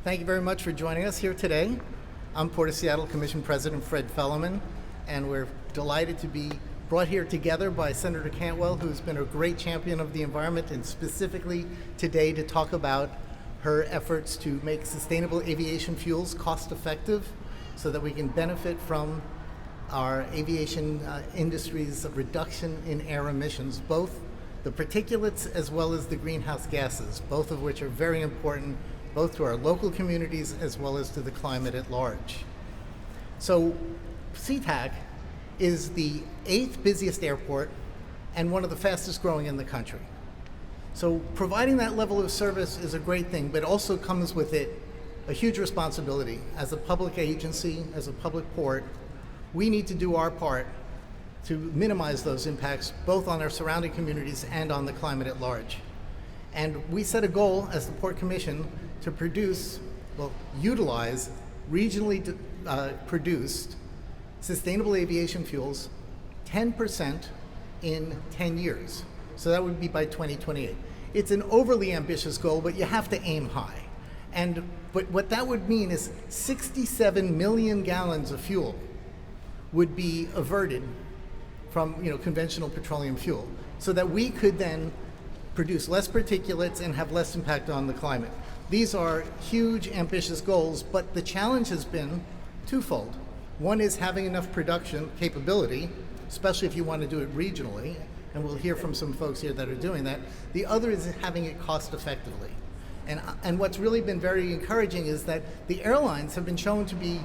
Thank you very much for joining us here today. I'm Port of Seattle Commission President Fred Felleman, and we're delighted to be brought here together by Senator Cantwell, who's been a great champion of the environment, and specifically today to talk about her efforts to make sustainable aviation fuels cost-effective so that we can benefit from our aviation industry's reduction in air emissions, both the particulates as well as the greenhouse gases, both of which are very important both to our local communities as well as to the climate at large. So SeaTac is the 8th busiest airport and one of the fastest growing in the country. So providing that level of service is a great thing, but also comes with it a huge responsibility. As a public agency, as a public port, we need to do our part to minimize those impacts both on our surrounding communities and on the climate at large. And we set a goal as the Port Commission to utilize regionally produced sustainable aviation fuels 10% in 10 years. So that would be by 2028. It's an overly ambitious goal, but you have to aim high. But what that would mean is 67 million gallons of fuel would be averted from conventional petroleum fuel, so that we could then produce less particulates and have less impact on the climate. These are huge, ambitious goals, but the challenge has been twofold. One is having enough production capability, especially if you want to do it regionally, and we'll hear from some folks here that are doing that. The other is having it cost effectively. And what's really been very encouraging is that the airlines have been shown to be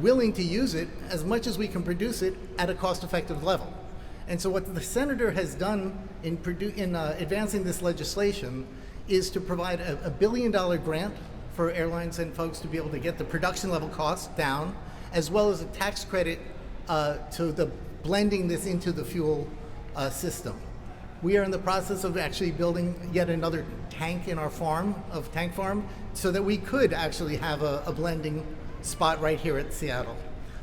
willing to use it as much as we can produce it at a cost-effective level. And so what the senator has done in advancing this legislation is to provide a $1 billion grant for airlines and folks to be able to get the production level costs down, as well as a tax credit to the blending this into the fuel system. We are in the process of actually building yet another tank in our tank farm, so that we could actually have a blending spot right here at Seattle.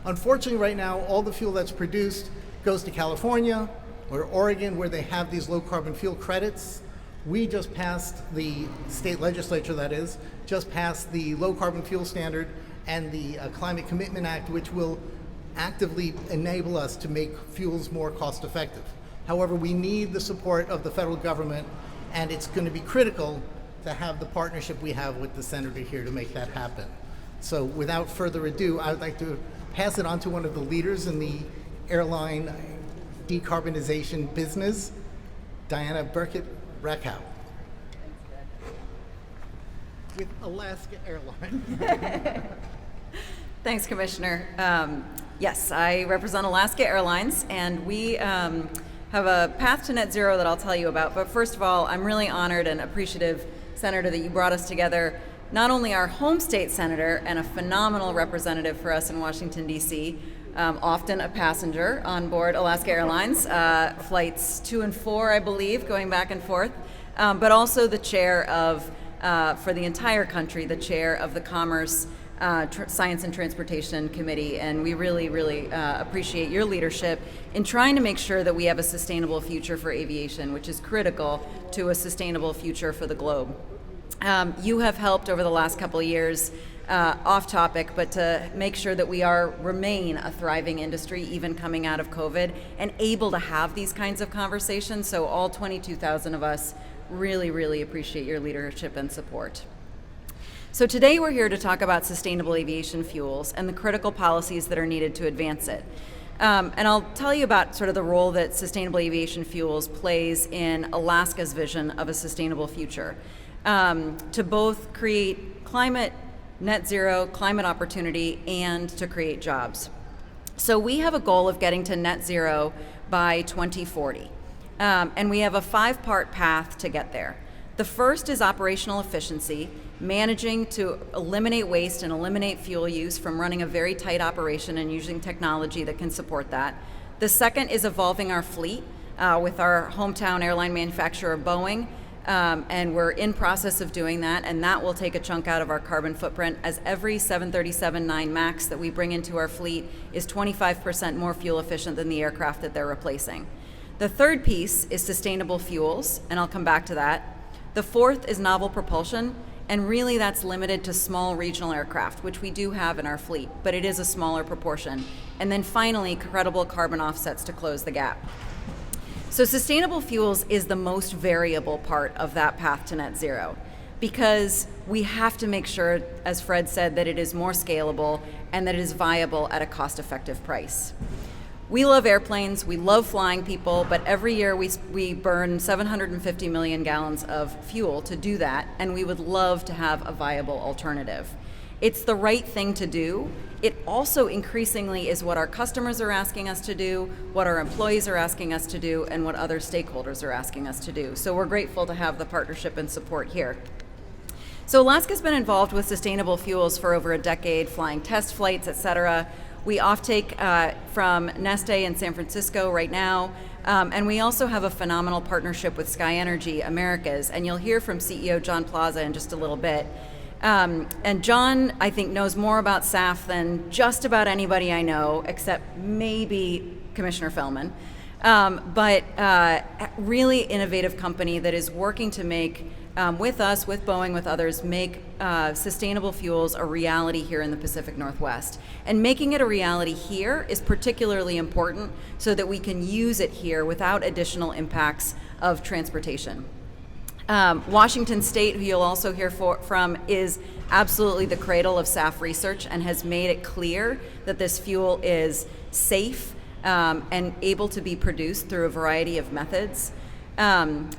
Unfortunately, right now, all the fuel that's produced goes to California or Oregon, where they have these low carbon fuel credits. We just passed, the state legislature that is, just passed the low carbon fuel standard and the Climate Commitment Act, which will actively enable us to make fuels more cost effective. However, we need the support of the federal government, and it's going to be critical to have the partnership we have with the senator here to make that happen. So without further ado, I would like to pass it on to one of the leaders in the airline decarbonization business, Diana Burkett-Rakow with Alaska Airlines. Thanks, Commissioner. Yes, I represent Alaska Airlines, and we have a path to net zero that I'll tell you about. But first of all, I'm really honored and appreciative, Senator, that you brought us together. Not only our home state senator and a phenomenal representative for us in Washington, D.C., often a passenger on board Alaska Airlines, flights 2 and 4, I believe, going back and forth, but also the chair of, for the entire country, the chair of the Commerce, Science and Transportation Committee, and we really, really appreciate your leadership in trying to make sure that we have a sustainable future for aviation, which is critical to a sustainable future for the globe. You have helped over the last couple of years, off topic, but to make sure that we remain a thriving industry even coming out of COVID and able to have these kinds of conversations. So all 22,000 of us really, really appreciate your leadership and support. So today we're here to talk about sustainable aviation fuels and the critical policies that are needed to advance it. And I'll tell you about sort of the role that sustainable aviation fuels plays in Alaska's vision of a sustainable future, to both create net zero climate opportunity and to create jobs. So we have a goal of getting to net zero by 2040, and we have a 5-part path to get there. The first is operational efficiency, managing to eliminate waste and eliminate fuel use from running a very tight operation and using technology that can support that. The second is evolving our fleet with our hometown airline manufacturer, Boeing, and we're in process of doing that, and that will take a chunk out of our carbon footprint, as every 737-9 MAX that we bring into our fleet is 25% more fuel efficient than the aircraft that they're replacing. The third piece is sustainable fuels, and I'll come back to that. The fourth is novel propulsion, And really that's limited to small regional aircraft, which we do have in our fleet, but it is a smaller proportion. And then finally, credible carbon offsets to close the gap. So sustainable fuels is the most variable part of that path to net zero, because we have to make sure, as Fred said, that it is more scalable and that it is viable at a cost-effective price. We love airplanes, we love flying people, but every year we burn 750 million gallons of fuel to do that, and we would love to have a viable alternative. It's the right thing to do. It also increasingly is what our customers are asking us to do, what our employees are asking us to do, and what other stakeholders are asking us to do. So we're grateful to have the partnership and support here. So Alaska's been involved with sustainable fuels for over a decade, flying test flights, et cetera. We offtake from Neste in San Francisco right now, and we also have a phenomenal partnership with Sky Energy Americas, and you'll hear from CEO John Plaza in just a little bit. And John, I think, knows more about SAF than just about anybody I know, except maybe Commissioner Fellman. But really innovative company that is working to make, with us, with Boeing, with others, make sustainable fuels a reality here in the Pacific Northwest. And making it a reality here is particularly important so that we can use it here without additional impacts of transportation. Washington State, who you'll also hear from, is absolutely the cradle of SAF research and has made it clear that this fuel is safe and able to be produced through a variety of methods.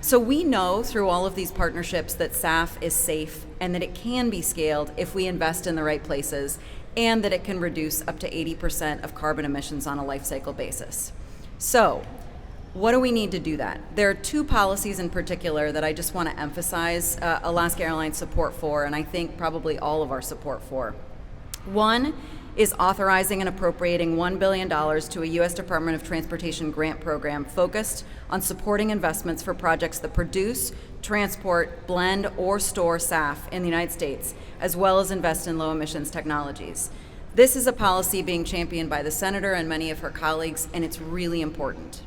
So we know through all of these partnerships that SAF is safe and that it can be scaled if we invest in the right places, and that it can reduce up to 80% of carbon emissions on a life cycle basis. So what do we need to do that? There are two policies in particular that I just want to emphasize Alaska Airlines support for, and I think probably all of our support for. One is authorizing and appropriating $1 billion to a U.S. Department of Transportation grant program focused on supporting investments for projects that produce, transport, blend, or store SAF in the United States, as well as invest in low emissions technologies. This is a policy being championed by the Senator and many of her colleagues, and it's really important.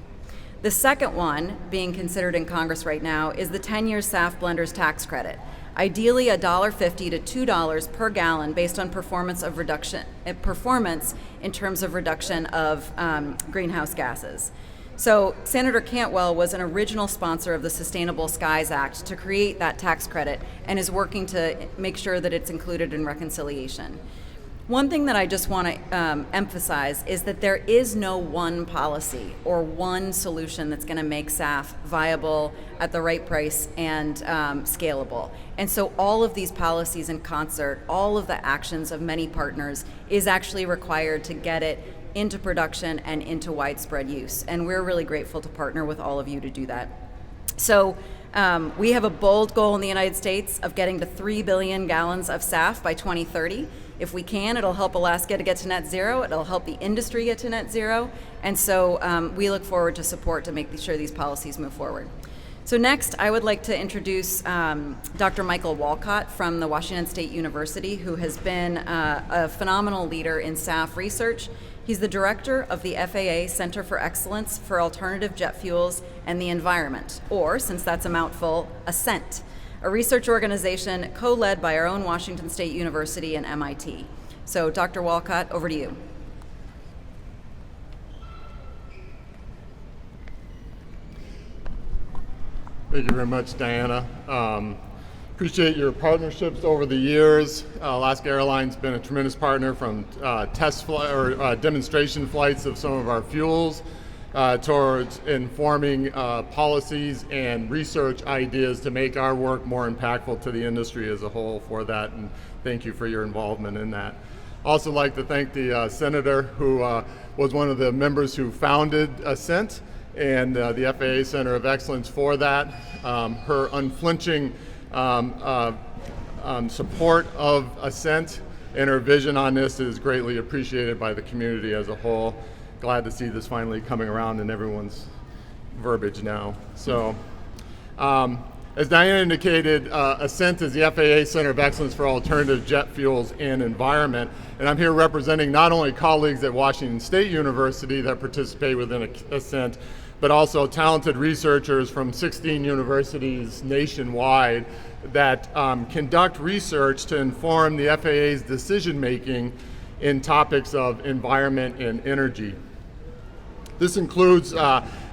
The second one being considered in Congress right now is the 10-year SAF blenders tax credit. Ideally $1.50 to $2 per gallon based on performance in terms of reduction of greenhouse gases. So Senator Cantwell was an original sponsor of the Sustainable Skies Act to create that tax credit and is working to make sure that it's included in reconciliation. One thing that I just want to emphasize is that there is no one policy or one solution that's going to make SAF viable at the right price and scalable. And so all of these policies in concert, all of the actions of many partners is actually required to get it into production and into widespread use. And we're really grateful to partner with all of you to do that. So we have a bold goal in the United States of getting to 3 billion gallons of SAF by 2030. If we can, it'll help Alaska to get to net zero. It'll help the industry get to net zero. And so we look forward to support to make sure these policies move forward. So next, I would like to introduce Dr. Michael Walcott from the Washington State University, who has been a phenomenal leader in SAF research. He's the director of the FAA Center for Excellence for Alternative Jet Fuels and the Environment, or, since that's a mouthful, ASCENT, a research organization co-led by our own Washington State University and MIT. So, Dr. Walcott, over to you. Thank you very much, Diana. Appreciate your partnerships over the years. Alaska Airlines has been a tremendous partner from demonstration flights of some of our fuels towards informing policies and research ideas to make our work more impactful to the industry as a whole for that, and thank you for your involvement in that. Also like to thank the Senator who was one of the members who founded ASCENT and the FAA Center of Excellence for that. Her unflinching support of ASCENT and her vision on this is greatly appreciated by the community as a whole. Glad to see this finally coming around in everyone's verbiage now. So, as Diana indicated, ASCENT is the FAA Center of Excellence for Alternative Jet Fuels and Environment, and I'm here representing not only colleagues at Washington State University that participate within ASCENT, but also talented researchers from 16 universities nationwide that conduct research to inform the FAA's decision-making in topics of environment and energy. This includes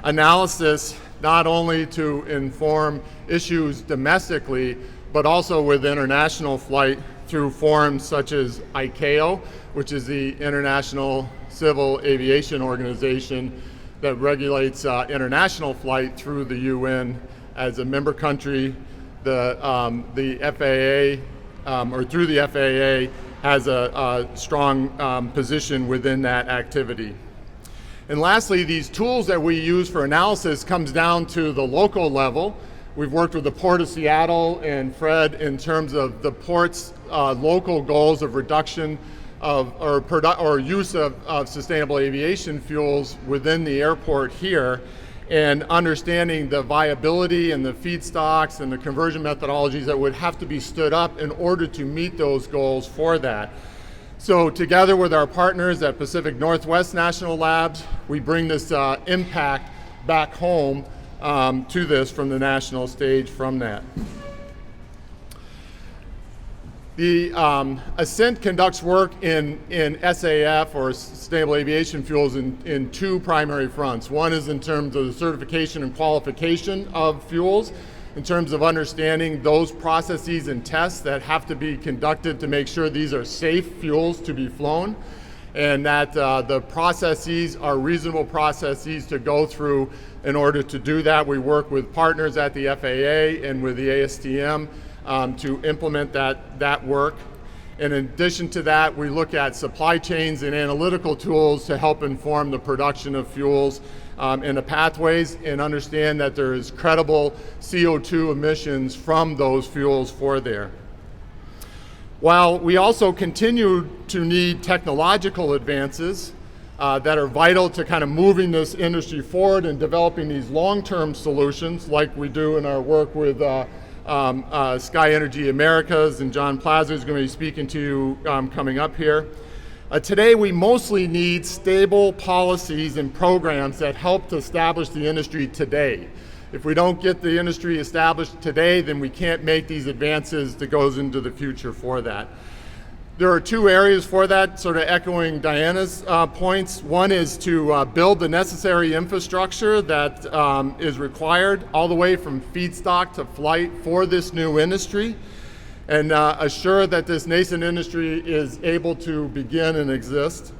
analysis not only to inform issues domestically, but also with international flight through forums such as ICAO, which is the International Civil Aviation Organization that regulates international flight through the UN. As a member country, the FAA, or through the FAA, has a strong position within that activity. And lastly, these tools that we use for analysis comes down to the local level. We've worked with the Port of Seattle and Fred in terms of the port's local goals of reduction of or use of sustainable aviation fuels within the airport here, and understanding the viability and the feedstocks and the conversion methodologies that would have to be stood up in order to meet those goals for that. So together with our partners at Pacific Northwest National Labs, we bring this impact back home to this from the national stage from that. The Ascent conducts work in SAF, or Sustainable Aviation Fuels, in two primary fronts. One is in terms of the certification and qualification of fuels, in terms of understanding those processes and tests that have to be conducted to make sure these are safe fuels to be flown, and that the processes are reasonable processes to go through in order to do that. We work with partners at the FAA and with the ASTM to implement that work. In addition to that, we look at supply chains and analytical tools to help inform the production of fuels and the pathways, and understand that there is credible CO2 emissions from those fuels for there. While we also continue to need technological advances that are vital to kind of moving this industry forward and developing these long-term solutions, like we do in our work with Sky Energy Americas, and John Plaza is going to be speaking to you coming up here. Today we mostly need stable policies and programs that help to establish the industry today. If we don't get the industry established today, then we can't make these advances that goes into the future for that. There are two areas for that, sort of echoing Diana's points. One is to build the necessary infrastructure that is required all the way from feedstock to flight for this new industry, and assure that this nascent industry is able to begin and exist.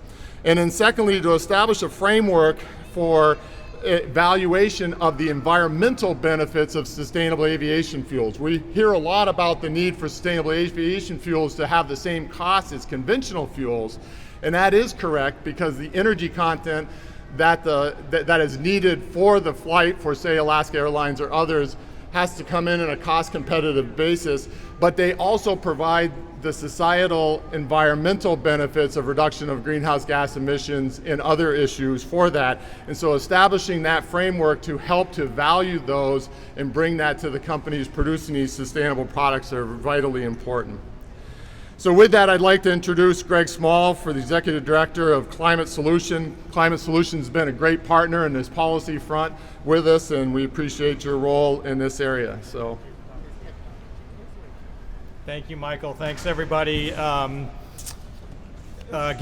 And then secondly, to establish a framework for evaluation of the environmental benefits of sustainable aviation fuels. We hear a lot about the need for sustainable aviation fuels to have the same cost as conventional fuels, and that is correct, because the energy content that is needed for the flight for, say, Alaska Airlines or others has to come in on a cost competitive basis, but they also provide the societal environmental benefits of reduction of greenhouse gas emissions and other issues for that. And so establishing that framework to help to value those and bring that to the companies producing these sustainable products are vitally important. So with that, I'd like to introduce Greg Small, for the Executive Director of Climate Solution. Climate Solution has been a great partner in this policy front with us, and we appreciate your role in this area. So, thank you, Michael. Thanks, everybody. Good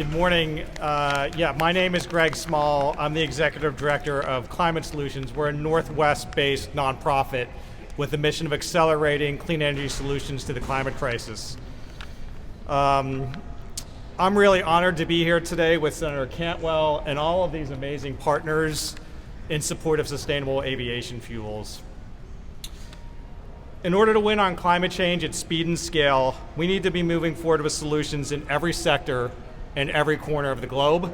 morning. My name is Greg Small. I'm the Executive Director of Climate Solutions. We're a Northwest-based nonprofit with the mission of accelerating clean energy solutions to the climate crisis. I'm really honored to be here today with Senator Cantwell and all of these amazing partners in support of sustainable aviation fuels. In order to win on climate change at speed and scale, we need to be moving forward with solutions in every sector and every corner of the globe.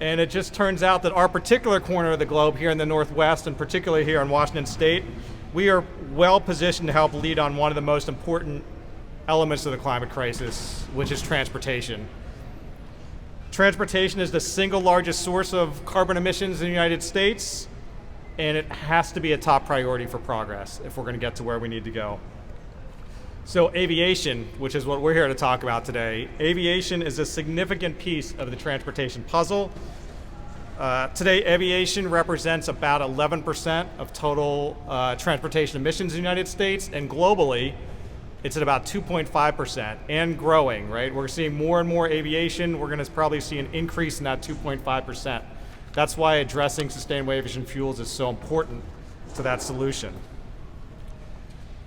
And it just turns out that our particular corner of the globe here in the Northwest, and particularly here in Washington State, we are well positioned to help lead on one of the most important elements of the climate crisis, which is transportation. Transportation is the single largest source of carbon emissions in the United States, and it has to be a top priority for progress if we're going to get to where we need to go. So aviation, which is what we're here to talk about today, aviation is a significant piece of the transportation puzzle. Today, aviation represents about 11% of total transportation emissions in the United States, and globally, it's at about 2.5% and growing, right? We're seeing more and more aviation. We're going to probably see an increase in that 2.5%. That's why addressing sustainable aviation fuels is so important to that solution.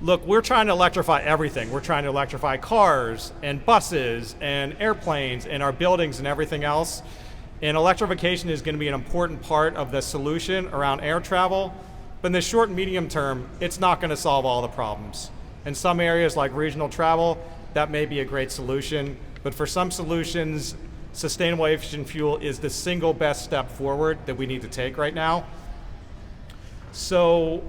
Look, we're trying to electrify everything. We're trying to electrify cars and buses and airplanes and our buildings and everything else. And electrification is going to be an important part of the solution around air travel. But in the short and medium term, it's not going to solve all the problems. In some areas like regional travel, that may be a great solution. But for some solutions, sustainable aviation fuel is the single best step forward that we need to take right now. So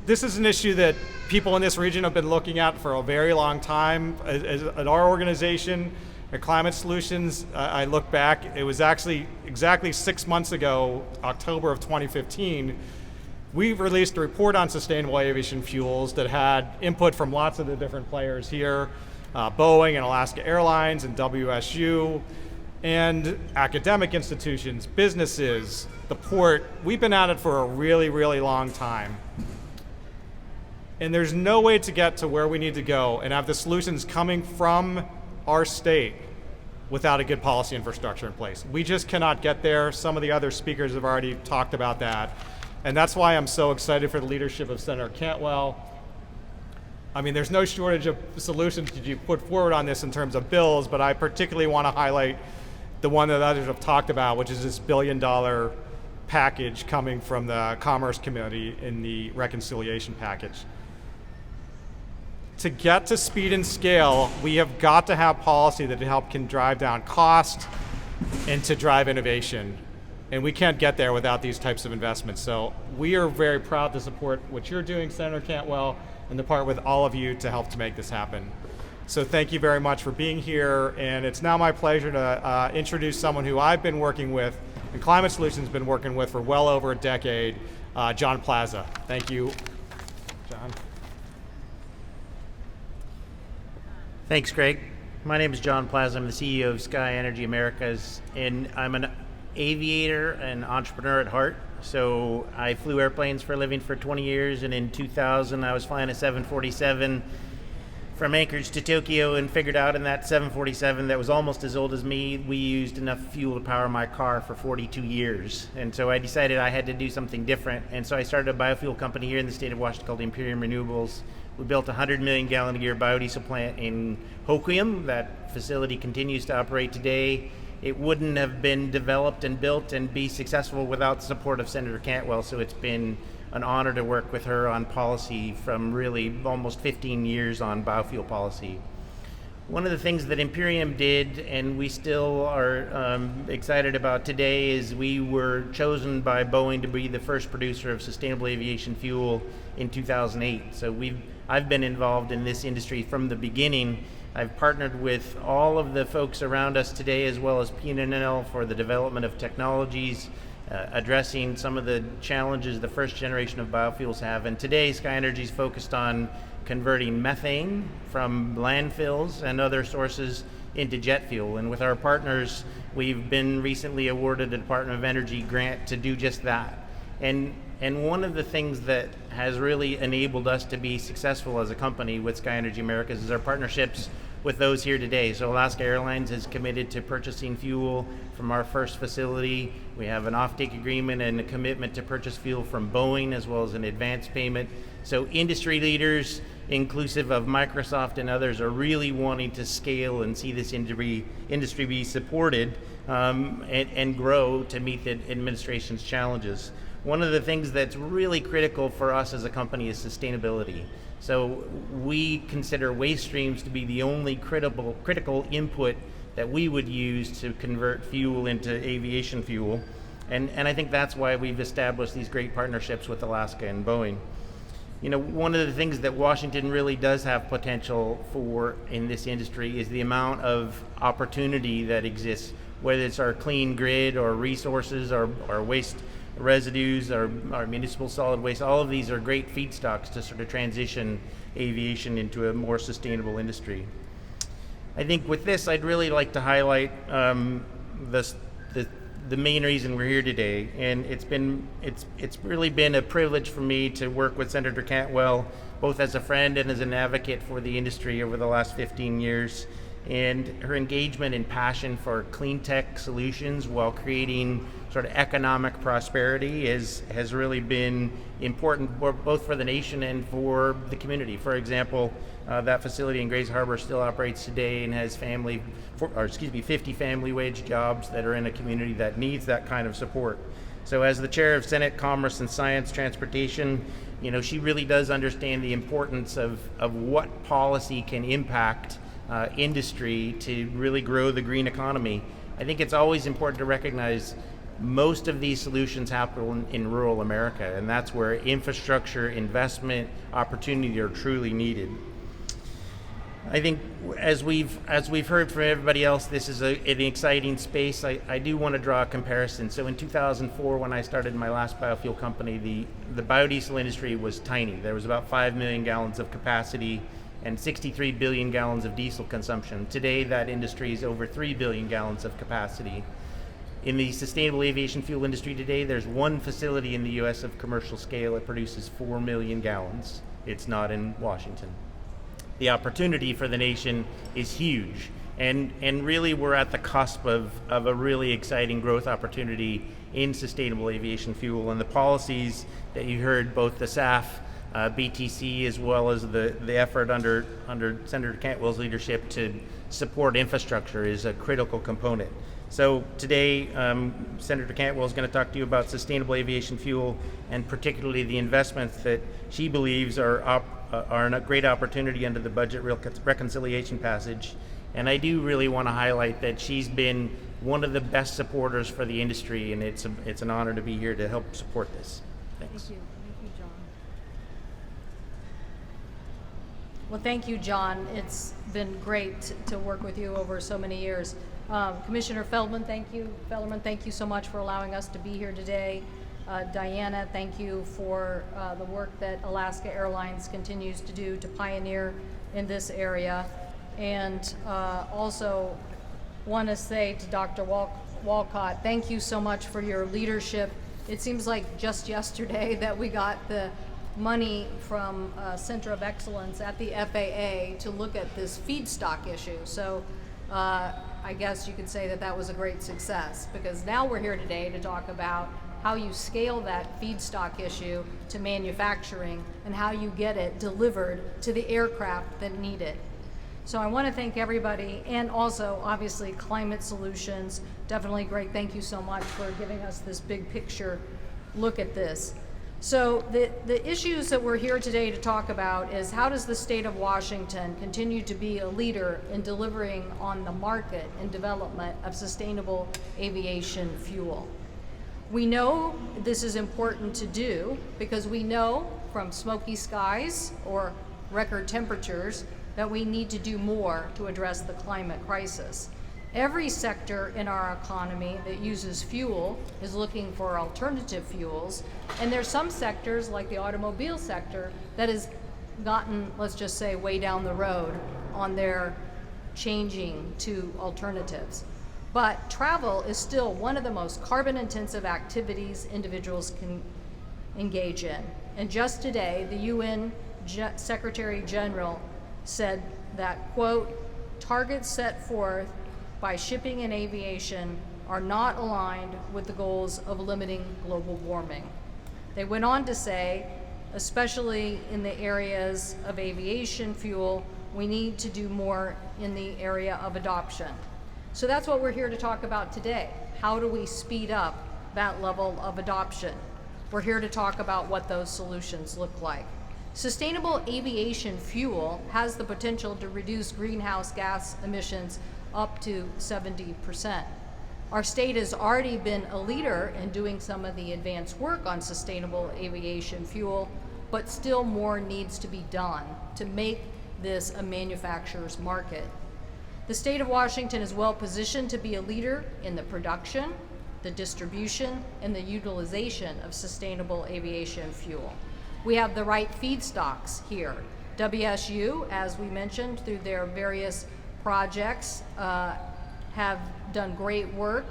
this is an issue that people in this region have been looking at for a very long time. At our organization, at Climate Solutions, I look back, it was actually exactly 6 months ago, October of 2015, we released a report on sustainable aviation fuels that had input from lots of the different players here, Boeing and Alaska Airlines and WSU, and academic institutions, businesses, the port. We've been at it for a really, really long time. And there's no way to get to where we need to go and have the solutions coming from our state without a good policy infrastructure in place. We just cannot get there. Some of the other speakers have already talked about that. And that's why I'm so excited for the leadership of Senator Cantwell. I mean, there's no shortage of solutions that you put forward on this in terms of bills, but I particularly want to highlight the one that others have talked about, which is this $1 billion package coming from the Commerce Committee in the reconciliation package. To get to speed and scale, we have got to have policy that can drive down cost and to drive innovation. And we can't get there without these types of investments. So we are very proud to support what you're doing, Senator Cantwell, and to partner with all of you to help to make this happen. So thank you very much for being here. And it's now my pleasure to introduce someone who I've been working with, and Climate Solutions has been working with for well over a decade, John Plaza. Thank you, John. Thanks, Greg. My name is John Plaza. I'm the CEO of Sky Energy Americas, and I'm an aviator and entrepreneur at heart. So I flew airplanes for a living for 20 years, and in 2000 I was flying a 747 from Anchorage to Tokyo and figured out in that 747 that was almost as old as me, we used enough fuel to power my car for 42 years. And so I decided I had to do something different, and so I started a biofuel company here in the state of Washington called Imperium Renewables. We built a 100 million gallon a year biodiesel plant in Hoquiam. That facility continues to operate today. It wouldn't have been developed and built and be successful without the support of Senator Cantwell, so it's been an honor to work with her on policy from really almost 15 years on biofuel policy. One of the things that Imperium did, and we still are excited about today, is we were chosen by Boeing to be the first producer of sustainable aviation fuel in 2008. So I've been involved in this industry from the beginning. I've partnered with all of the folks around us today, as well as PNNL, for the development of technologies, addressing some of the challenges the first generation of biofuels have. And today, Sky Energy is focused on converting methane from landfills and other sources into jet fuel. And with our partners, we've been recently awarded a Department of Energy grant to do just that. And one of the things that has really enabled us to be successful as a company with Sky Energy Americas is our partnerships with those here today. So Alaska Airlines is committed to purchasing fuel from our first facility. We have an offtake agreement and a commitment to purchase fuel from Boeing, as well as an advance payment. So industry leaders, inclusive of Microsoft and others, are really wanting to scale and see this industry be supported and grow to meet the administration's challenges. One of the things that's really critical for us as a company is sustainability. So we consider waste streams to be the only critical input that we would use to convert fuel into aviation fuel. And I think that's why we've established these great partnerships with Alaska and Boeing. You know, one of the things that Washington really does have potential for in this industry is the amount of opportunity that exists, whether it's our clean grid or resources or waste residues, our municipal solid waste. All of these are great feedstocks to sort of transition aviation into a more sustainable industry. I think with this, I'd really like to highlight the the main reason we're here today. And it's really been a privilege for me to work with Senator Cantwell, both as a friend and as an advocate for the industry over the last 15 years. And her engagement and passion for clean tech solutions while creating sort of economic prosperity has really been important both for the nation and for the community. For example, that facility in Grays Harbor still operates today and has 50 family wage jobs that are in a community that needs that kind of support. So as the chair of Senate Commerce and Science Transportation, she really does understand the importance of what policy can impact industry to really grow the green economy. I think it's always important to recognize most of these solutions happen in rural America, and that's where infrastructure investment opportunity are truly needed. I think as we've heard from everybody else, this is an exciting space. I do want to draw a comparison. So in 2004, when I started my last biofuel company, the biodiesel industry was tiny. There was about 5 million gallons of capacity and 63 billion gallons of diesel consumption. Today, that industry is over 3 billion gallons of capacity. In the sustainable aviation fuel industry today, there's one facility in the US of commercial scale that produces 4 million gallons. It's not in Washington. The opportunity for the nation is huge. And really we're at the cusp of a really exciting growth opportunity in sustainable aviation fuel, and the policies that you heard, both the SAF, BTC, as well as the effort under Senator Cantwell's leadership to support infrastructure is a critical component. So today, Senator Cantwell is going to talk to you about sustainable aviation fuel, and particularly the investments that she believes are a great opportunity under the budget reconciliation passage. And I do really want to highlight that she's been one of the best supporters for the industry, and it's an honor to be here to help support this. Thanks. Thank you, John. Well, thank you, John. It's been great to work with you over so many years. Commissioner Feldman, thank you. Fellerman, thank you so much for allowing us to be here today. Diana, thank you for the work that Alaska Airlines continues to do to pioneer in this area. And also want to say to Dr. Walcott, thank you so much for your leadership. It seems like just yesterday that we got the money from Center of Excellence at the FAA to look at this feedstock issue. So I guess you could say that was a great success, because now we're here today to talk about how you scale that feedstock issue to manufacturing and how you get it delivered to the aircraft that need it. So I want to thank everybody, and also obviously Climate Solutions, definitely great. Thank you so much for giving us this big picture look at this. So the issues that we're here today to talk about is, how does the state of Washington continue to be a leader in delivering on the market and development of sustainable aviation fuel? We know this is important to do because we know from smoky skies or record temperatures that we need to do more to address the climate crisis. Every sector in our economy that uses fuel is looking for alternative fuels, and there's some sectors, like the automobile sector, that has gotten, let's just say, way down the road on their changing to alternatives. But travel is still one of the most carbon-intensive activities individuals can engage in. And just today, the UN Secretary General said that, quote, targets set forth by shipping and aviation are not aligned with the goals of limiting global warming. They went on to say, especially in the areas of aviation fuel, we need to do more in the area of adoption. So that's what we're here to talk about today. How do we speed up that level of adoption? We're here to talk about what those solutions look like. Sustainable aviation fuel has the potential to reduce greenhouse gas emissions up to 70%. Our state has already been a leader in doing some of the advanced work on sustainable aviation fuel, but still more needs to be done to make this a manufacturer's market. The state of Washington is well positioned to be a leader in the production, the distribution, and the utilization of sustainable aviation fuel. We have the right feedstocks here. WSU, as we mentioned, through their various projects, have done great work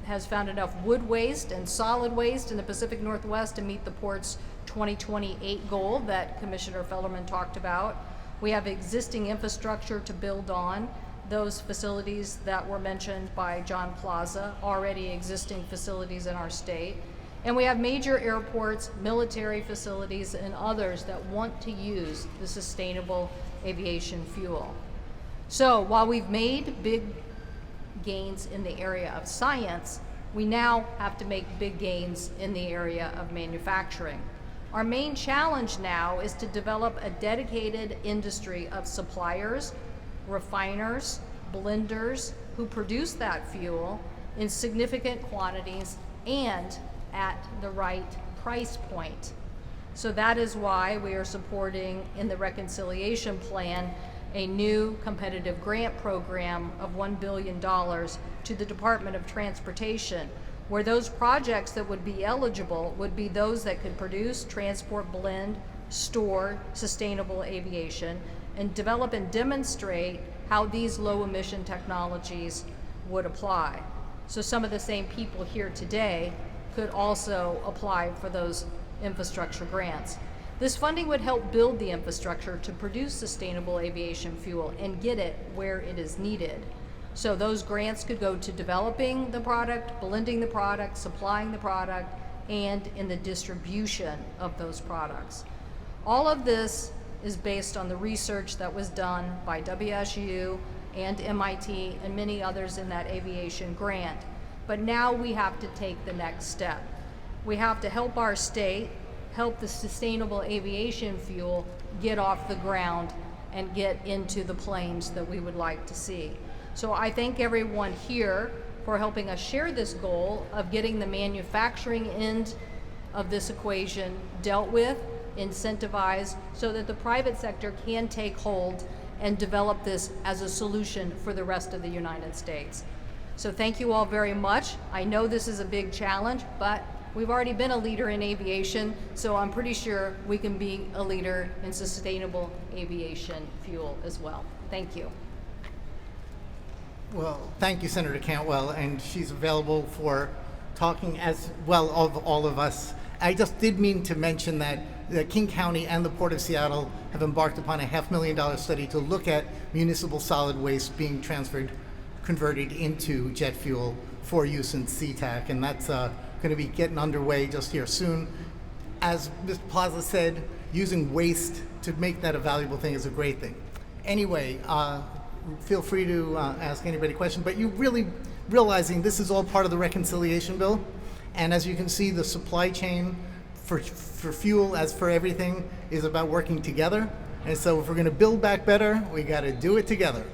has found enough wood waste and solid waste in the Pacific Northwest to meet the port's 2028 goal that Commissioner Felderman talked about. We have existing infrastructure to build on. Those facilities that were mentioned by John Plaza, already existing facilities in our state. And we have major airports, military facilities, and others that want to use the sustainable aviation fuel. So while we've made big gains in the area of science, we now have to make big gains in the area of manufacturing. Our main challenge now is to develop a dedicated industry of suppliers, refiners, blenders who produce that fuel in significant quantities and at the right price point. So that is why we are supporting in the reconciliation plan a new competitive grant program of $1 billion to the Department of Transportation, where those projects that would be eligible would be those that could produce, transport, blend, store sustainable aviation, and develop and demonstrate how these low emission technologies would apply. So some of the same people here today could also apply for those infrastructure grants. This funding would help build the infrastructure to produce sustainable aviation fuel and get it where it is needed. So those grants could go to developing the product, blending the product, supplying the product, and in the distribution of those products. All of this is based on the research that was done by WSU and MIT and many others in that aviation grant. But now we have to take the next step. We have to help our state, help the sustainable aviation fuel get off the ground and get into the planes that we would like to see. So I thank everyone here for helping us share this goal of getting the manufacturing end of this equation dealt with, incentivized, so that the private sector can take hold and develop this as a solution for the rest of the United States. So thank you all very much. I know this is a big challenge, but we've already been a leader in aviation, so I'm pretty sure we can be a leader in sustainable aviation fuel as well. Thank you. Well, thank you, Senator Cantwell, and she's available for talking as well of all of us. I just did mean to mention that King County and the Port of Seattle have embarked upon a $500,000 study to look at municipal solid waste being converted into jet fuel for use in SeaTac, and that's going to be getting underway just here soon. As Mr. Plaza said, using waste to make that a valuable thing is a great thing. Anyway, feel free to ask anybody questions, but you really realizing this is all part of the reconciliation bill, and as you can see, the supply chain for fuel, as for everything, is about working together. And so if we're going to build back better, we got to do it together.